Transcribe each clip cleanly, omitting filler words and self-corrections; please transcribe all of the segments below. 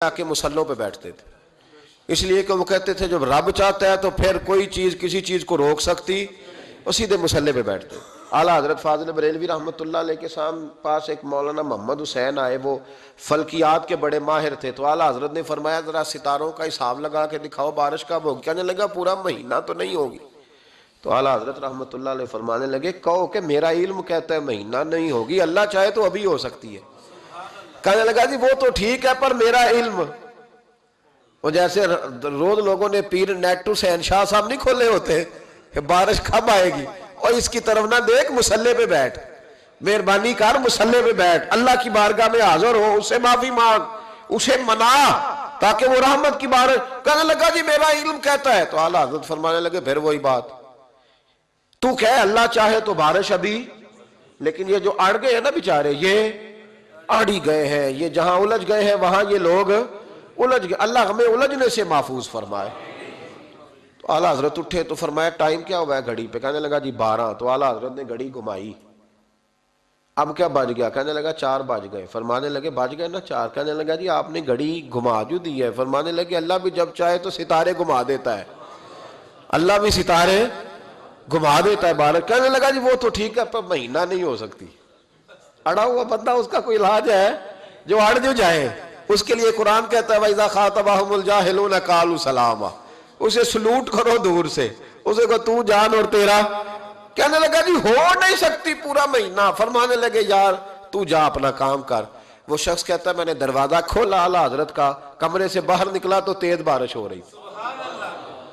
آکے مسلوں پہ بیٹھتے تھے، اس لیے کہ وہ کہتے تھے جب رب چاہتا ہے تو پھر کوئی چیز کسی چیز کو روک سکتی، وہ سیدھے مسلے پہ بیٹھتے۔ اعلیٰ حضرت فاضل بریلوی رحمۃ اللہ علیہ کے پاس ایک مولانا محمد حسین آئے، وہ فلکیات کے بڑے ماہر تھے، تو اعلیٰ حضرت نے فرمایا ذرا ستاروں کا حساب لگا کے دکھاؤ بارش کب ہوگی؟ کہنے لگا پورا مہینہ تو نہیں ہوگی۔ تو اعلیٰ حضرت رحمۃ اللہ علیہ فرمانے لگے کہو کہ میرا علم کہتا ہے مہینہ نہیں ہوگی، اللہ چاہے تو ابھی ہو سکتی ہے۔ کہنے لگا جی وہ تو ٹھیک ہے پر میرا علم، وہ جیسے روز لوگوں نے پیر نیٹو حسین شاہ صاحب نہیں کھولے ہوتے کہ بارش کب آئے گی، اور اس کی طرف نہ دیکھ، مسلے پہ بیٹھ، مہربانی کر مسلے پہ بیٹھ، اللہ کی بارگاہ میں حاضر ہو، اسے معافی مانگ، اسے منا تاکہ وہ رحمت کی بارش۔ کہنے لگا جی میرا علم کہتا ہے۔ تو اعلیٰ حضرت فرمانے لگے پھر وہی بات، تو کہے اللہ چاہے تو بارش ابھی، لیکن یہ جو اڑ گئے ہیں نا بیچارے، یہ اڑی گئے ہیں، یہ جہاں الجھ گئے ہیں وہاں یہ لوگ الجھ گئے، اللہ ہمیں الجھنے سے محفوظ فرمائے۔ تو اعلیٰ حضرت اٹھے تو فرمایا ٹائم کیا ہوا ہے گھڑی پہ؟ کہنے لگا جی 12۔ تو اعلیٰ حضرت نے گھڑی گھمائی، اب کیا بج گیا؟ کہنے لگا 4 بج گئے۔ فرمانے لگے بج گئے نا 4؟ کہنے لگا جی آپ نے گھڑی گھما جو دی ہے۔ فرمانے لگے اللہ بھی جب چاہے تو ستارے گھما دیتا ہے، اللہ بھی ستارے گھما دیتا ہے بارش۔ کہنے لگا جی وہ تو ٹھیک ہے پر مہینہ نہیں ہو سکتی۔ اڑا ہوا بندہ، اس کا کوئی علاج ہے؟ جو اڑ جو جائے اس کے لیے قرآن کہتا ہے وَإِذَا خَاطَبَهُمُ الْجَاهِلُونَ قَالُوا سَلَامًا، اسے سلوٹ کرو دور سے، اسے کو تو جان اور تیرا۔ کہنے لگا جی ہو نہیں سکتی پورا مہینہ۔ فرمانے لگے یار تو جا اپنا کام کر۔ وہ شخص کہتا ہے میں نے دروازہ کھولا اعلیٰ حضرت کا، کمرے سے باہر نکلا تو تیز بارش ہو رہی،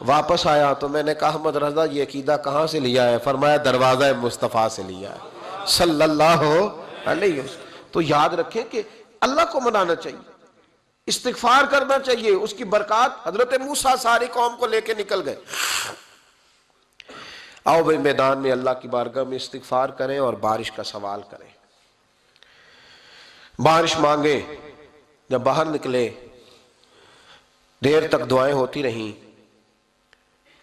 واپس آیا تو میں نے کہا احمد رضا یہ عقیدہ کہاں سے لیا ہے؟ فرمایا دروازہ مصطفیٰ سے لیا ہے صلی اللہ علیہ وسلم۔ تو یاد رکھیں کہ اللہ کو منانا چاہیے، استغفار کرنا چاہیے، اس کی برکات۔ حضرت موسیٰ ساری قوم کو لے کے نکل گئے۔ آؤ بھائی میدان میں اللہ کی بارگاہ میں استغفار کریں اور بارش کا سوال کریں، بارش مانگیں۔ جب باہر نکلے دیر تک دعائیں ہوتی رہیں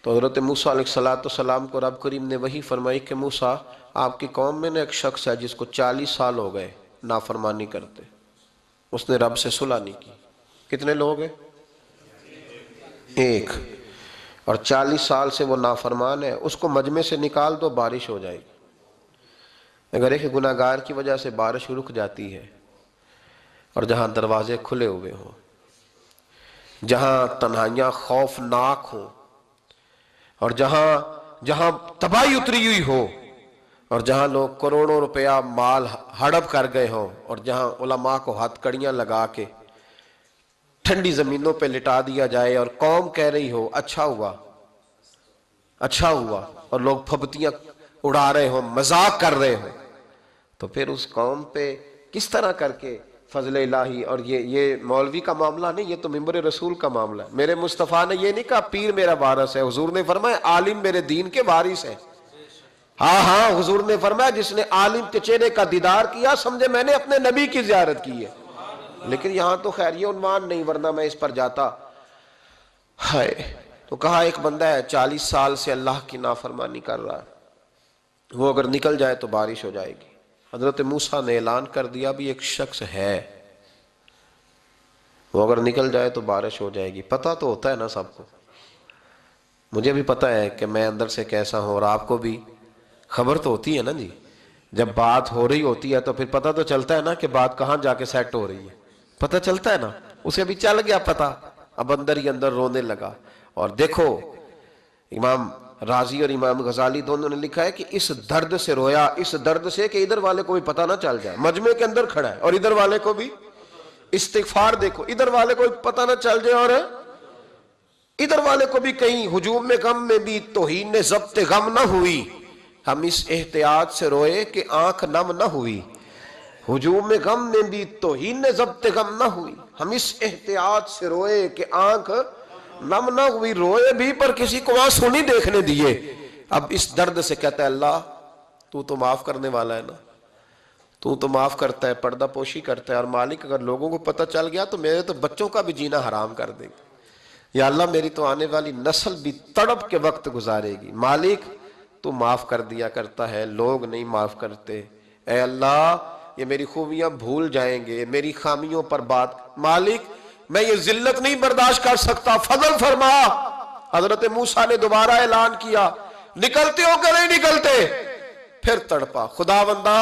تو حضرت موسیٰ علیہ السلام کو رب کریم نے وحی فرمائی کہ موسیٰ آپ کی قوم میں نے ایک شخص ہے جس کو 40 سال ہو گئے نافرمانی کرتے، اس نے رب سے صلح نہیں کی۔ کتنے لوگ ہیں؟ ایک، اور 40 سال سے وہ نافرمان ہے، اس کو مجمع سے نکال دو بارش ہو جائے گی۔ اگر ایک گناہگار کی وجہ سے بارش رک جاتی ہے، اور جہاں دروازے کھلے ہوئے ہوں، جہاں تنہائیاں خوفناک ہوں، اور جہاں تباہی اتری ہوئی ہو، اور جہاں لوگ کروڑوں روپیہ مال ہڑپ کر گئے ہوں، اور جہاں علماء کو ہتھ کڑیاں لگا کے ٹھنڈی زمینوں پہ لٹا دیا جائے اور قوم کہہ رہی ہو اچھا ہوا اچھا ہوا، اور لوگ پھبتیاں اڑا رہے ہوں، مذاق کر رہے ہوں، تو پھر اس قوم پہ کس طرح کر کے فضل الہی۔ اور یہ مولوی کا معاملہ نہیں، یہ تو ممبر رسول کا معاملہ ہے۔ میرے مصطفیٰ نے یہ نہیں کہا پیر میرا وارث ہے، حضور نے فرمایا عالم میرے دین کے وارث ہے۔ ہاں حضور نے فرمایا جس نے عالم کے چہرے کا دیدار کیا سمجھے میں نے اپنے نبی کی زیارت کی ہے۔ لیکن یہاں تو خیر یہ عنوان نہیں، ورنہ میں اس پر جاتا ہے۔ تو کہا ایک بندہ ہے 40 سال سے اللہ کی نافرمانی کر رہا ہے، وہ اگر نکل جائے تو بارش ہو جائے گی۔ حضرت موسیٰ نے اعلان کر دیا بھی ایک شخص ہے، وہ اگر نکل جائے تو بارش ہو جائے گی۔ پتہ تو ہوتا ہے نا سب کو، مجھے بھی پتہ ہے کہ میں اندر سے کیسا ہوں، اور آپ کو بھی خبر تو ہوتی ہے نا جی۔ جب بات ہو رہی ہوتی ہے تو پھر پتہ تو چلتا ہے نا کہ بات کہاں جا کے سیٹ ہو رہی ہے، پتہ چلتا ہے نا۔ اسے بھی چل گیا پتہ، اب اندر ہی اندر رونے لگا۔ اور دیکھو امام رازی اور امام غزالی دونوں نے لکھا ہے کہ اس درد سے رویا، اس درد سے کہ ادھر والے کو بھی پتہ نہ چل جائے، مجمع کے اندر کھڑا ہے اور ادھر والے کو بھی استغفار، دیکھو ادھر والے کو بھی پتہ نہ چل جائے اور ادھر والے کو بھی کہیں ہجوم میں غم میں بھی توہین ضبط غم نہ ہوئی۔ ہم اس احتیاط سے روئے کہ آنکھ نم نہ ہوئی، ہجوم غم میں بھی توہین ضبط غم نہ ہوئی۔ ہم اس احتیاط سے روئے کہ آنکھ نم نہ ہوئی، روئے بھی پر کسی کو آنسو نہیں دیکھنے دیے۔ اب اس درد سے کہتا ہے اللہ تو معاف کرنے والا ہے نا، تو معاف کرتا ہے، پردہ پوشی کرتا ہے، اور مالک اگر لوگوں کو پتہ چل گیا تو میرے تو بچوں کا بھی جینا حرام کر دے گا، یا اللہ میری تو آنے والی نسل بھی تڑپ کے وقت گزارے گی۔ مالک تو معاف کر دیا کرتا ہے، لوگ نہیں معاف کرتے، اے اللہ یہ میری خوبیاں بھول جائیں گے، میری خامیوں پر بات۔ مالک میں یہ ذلت نہیں برداشت کر سکتا، فضل فرما۔ حضرت موسیٰ نے دوبارہ اعلان کیا، نکلتے ہو کہ نہیں نکلتے؟ پھر تڑپا، خداوندا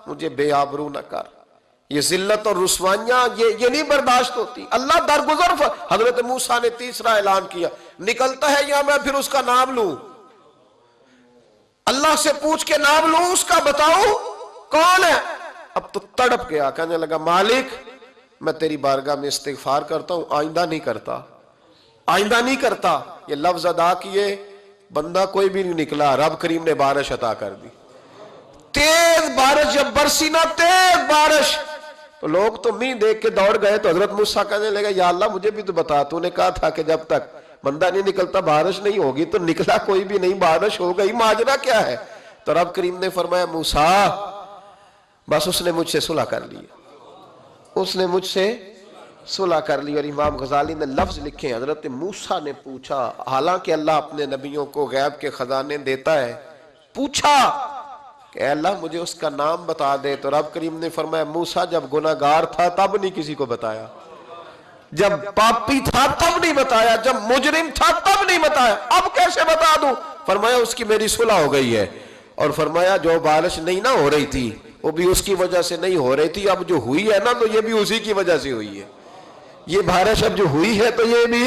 مجھے بے آبرو نہ کر، یہ ذلت اور رسوائیاں یہ نہیں برداشت ہوتی، اللہ درگزر۔ حضرت موسیٰ نے تیسرا اعلان کیا، نکلتا ہے یا میں پھر اس کا نام لوں؟ اللہ سے پوچھ کے نام لوں اس کا، بتاؤ کون ہے؟ اب تو تڑپ گیا، کہنے لگا مالک میں تیری بارگاہ میں استغفار کرتا ہوں، آئندہ نہیں کرتا، آئندہ نہیں کرتا۔ یہ لفظ ادا کیے، بندہ کوئی بھی نہیں نکلا، رب کریم نے بارش عطا کر دی، تیز بارش جب برسی نا، تیز بارش، تو لوگ تو مین دیکھ کے دوڑ گئے۔ تو حضرت موسیٰ کہنے لگا یا اللہ مجھے بھی تو بتا، تو نے کہا تھا کہ جب تک بندہ نہیں نکلتا بارش نہیں ہوگی، تو نکلا کوئی بھی نہیں، بارش ہو گئی، ماجرا کیا ہے؟ تو رب کریم نے فرمایا موسیٰ بس اس نے مجھ سے صلح کر لی، اس نے مجھ سے صلح کر لی۔ اور امام غزالی نے لفظ لکھے، حضرت موسیٰ نے پوچھا، حالانکہ اللہ اپنے نبیوں کو غیب کے خزانے دیتا ہے، پوچھا کہ اے اللہ مجھے اس کا نام بتا دے۔ تو رب کریم نے فرمایا موسیٰ جب گناہگار تھا تب نہیں کسی کو بتایا، جب پاپی تھا تب نہیں بتایا، جب مجرم تھا تب نہیں بتایا، اب کیسے بتا دوں؟ فرمایا اس کی میری صلح ہو گئی ہے، اور فرمایا جو بارش نہیں نہ ہو رہی تھی وہ بھی اس کی وجہ سے نہیں ہو رہی تھی، اب جو ہوئی ہے نا تو یہ بھی اسی کی وجہ سے ہوئی ہے، یہ بارش اب جو ہوئی ہے تو یہ بھی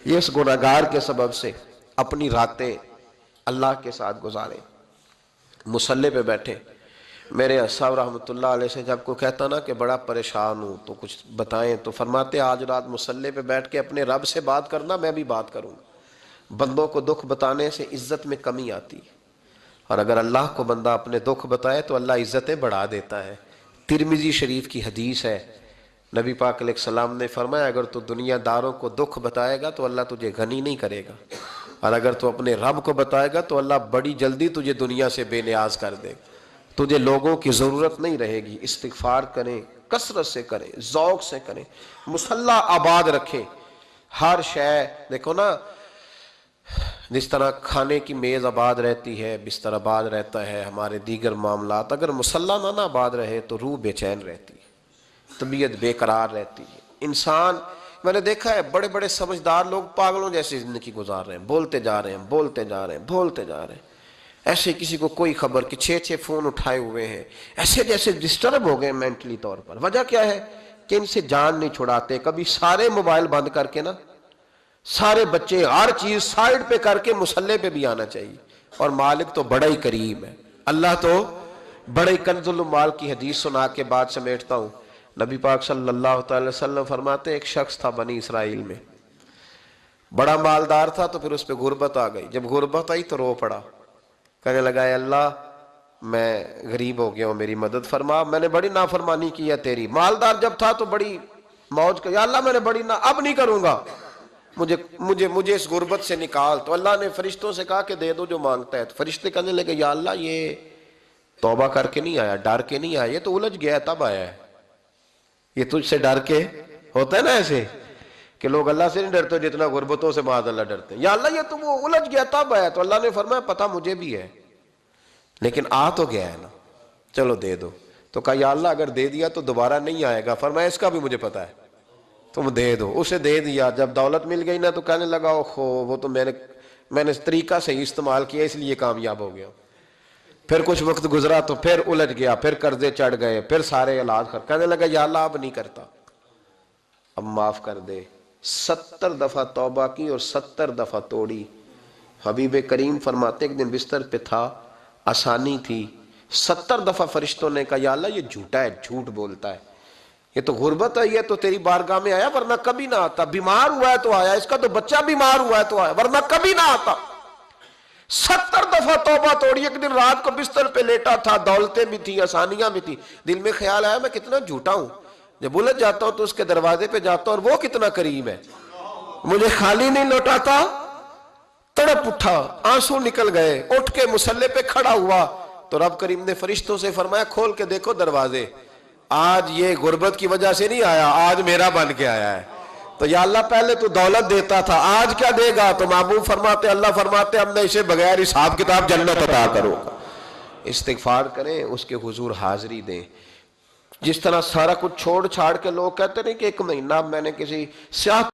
یہ اس گناہگار کے سبب سے۔ اپنی راتیں اللہ کے ساتھ گزارے، مصلی پہ بیٹھے۔ میرے صاحب رحمۃ اللہ علیہ سے جب کوئی کہتا نا کہ بڑا پریشان ہوں تو کچھ بتائیں، تو فرماتے آج رات مصلی پہ بیٹھ کے اپنے رب سے بات کرنا، میں بھی بات کروں گا۔ بندوں کو دکھ بتانے سے عزت میں کمی آتی ہے، اور اگر اللہ کو بندہ اپنے دکھ بتائے تو اللہ عزتیں بڑھا دیتا ہے۔ ترمذی شریف کی حدیث ہے، نبی پاک علیہ السلام نے فرمایا اگر تو دنیا داروں کو دکھ بتائے گا تو اللہ تجھے غنی نہیں کرے گا، اور اگر تو اپنے رب کو بتائے گا تو اللہ بڑی جلدی تجھے دنیا سے بے نیاز کر دے گا، تجھے لوگوں کی ضرورت نہیں رہے گی۔ استغفار کریں، کثرت سے کریں، ذوق سے کریں، مصلی آباد رکھیں، ہر شے دیکھو نا، جس طرح کھانے کی میز آباد رہتی ہے، بستر آباد رہتا ہے، ہمارے دیگر معاملات، اگر مصلی نہ آباد رہے تو روح بے چین رہتی ہے، طبیعت بے قرار رہتی ہے۔ انسان میں نے دیکھا ہے بڑے بڑے سمجھدار لوگ پاگلوں جیسی زندگی گزار رہے ہیں، بولتے جا رہے ہیں، بولتے جا رہے ہیں، بولتے جا رہے ہیں، ایسے کسی کو کوئی خبر کہ 6 فون اٹھائے ہوئے ہیں، ایسے جیسے ڈسٹرب ہو گئے مینٹلی طور پر۔ وجہ کیا ہے کہ ان سے جان نہیں چھڑاتے۔ کبھی سارے موبائل بند کر کے نا، سارے بچے ہر چیز سائیڈ پہ کر کے مصلی پہ بھی آنا چاہیے۔ اور مالک تو بڑا ہی کریم ہے، اللہ تو بڑا ہی کنز المال کی حدیث سنا کے بعد سمیٹتا ہوں۔ نبی پاک صلی اللہ تعالی وسلم فرماتے ایک شخص تھا بنی اسرائیل میں، بڑا مالدار تھا، تو پھر اس پہ غربت آ گئی۔ جب غربت آئی تو رو پڑا، کہنے لگا اے اللہ میں غریب ہو گیا ہوں، میری مدد فرما، میں نے بڑی نافرمانی کی ہے تیری۔ مالدار جب تھا تو بڑی موج کر، یا اللہ میں نے بڑی اب نہیں کروں گا، مجھے اس غربت سے نکال۔ تو اللہ نے فرشتوں سے کہا کہ دے دو جو مانگتا ہے۔ تو فرشتے کہنے لگے یا اللہ یہ توبہ کر کے نہیں آیا، ڈر کے نہیں آیا، یہ تو الجھ گیا تب آیا ہے، یہ تجھ سے ڈر کے ہوتا ہے نا ایسے کہ لوگ اللہ سے نہیں ڈرتے جتنا غربتوں سے معاذ اللہ ڈرتے ہیں۔ یا اللہ یہ تو وہ الجھ گیا تب آیا۔ تو اللہ نے فرمایا پتہ مجھے بھی ہے، لیکن آ تو گیا ہے نا، چلو دے دو۔ تو کہا یا اللہ اگر دے دیا تو دوبارہ نہیں آئے گا۔ فرمایا اس کا بھی مجھے پتہ ہے، تم دے دو۔ اسے دے دیا۔ جب دولت مل گئی نا تو کہنے لگا اوہو وہ تو میں نے طریقہ صحیح استعمال کیا اس لیے کامیاب ہو گیا۔ پھر کچھ وقت گزرا تو پھر الجھ گیا، پھر قرضے چڑھ گئے، پھر سارے علاج کہنے لگا یا اللہ اب نہیں کرتا، اب معاف کر دے۔ 70 دفعہ توبہ کی اور 70 دفعہ توڑی۔ حبیب کریم فرماتے ایک دن بستر پہ تھا، آسانی تھی، 70 دفعہ فرشتوں نے کہا یا اللہ یہ جھوٹا ہے، جھوٹ بولتا ہے، یہ تو غربت ہے، یہ تو تیری بارگاہ میں آیا ورنہ کبھی نہ آتا، بیمار ہوا ہے تو آیا، اس کا تو بچہ بیمار ہوا ہے تو آیا ورنہ کبھی نہ آتا۔ 70 دفعہ توبہ توڑی۔ ایک دن رات کو بستر پہ لیٹا تھا، دولتیں بھی تھی، آسانیاں بھی تھی، دل میں خیال آیا میں کتنا جھوٹا ہوں، جب الجھ جاتا ہوں تو اس کے دروازے پہ جاتا ہوں اور وہ کتنا کریم ہے، مجھے خالی نہیں لوٹاتا۔ تڑپ اٹھا، آنسو نکل گئے، اٹھ کے مصلی پہ کھڑا ہوا تو رب کریم نے فرشتوں سے فرمایا کھول کے دیکھو دروازے، آج یہ غربت کی وجہ سے نہیں آیا، آج میرا بن کے آیا ہے۔ تو یا اللہ پہلے تو دولت دیتا تھا، آج کیا دے گا؟ تو محبوب فرماتے اللہ فرماتے ہم نے اسے بغیر حساب کتاب جنت عطا کروں گا۔ استغفار کریں، اس کے حضور حاضری دیں، جس طرح سارا کچھ چھوڑ چھاڑ کے لوگ کہتے نہیں کہ ایک مہینہ میں نے کسی سیاہ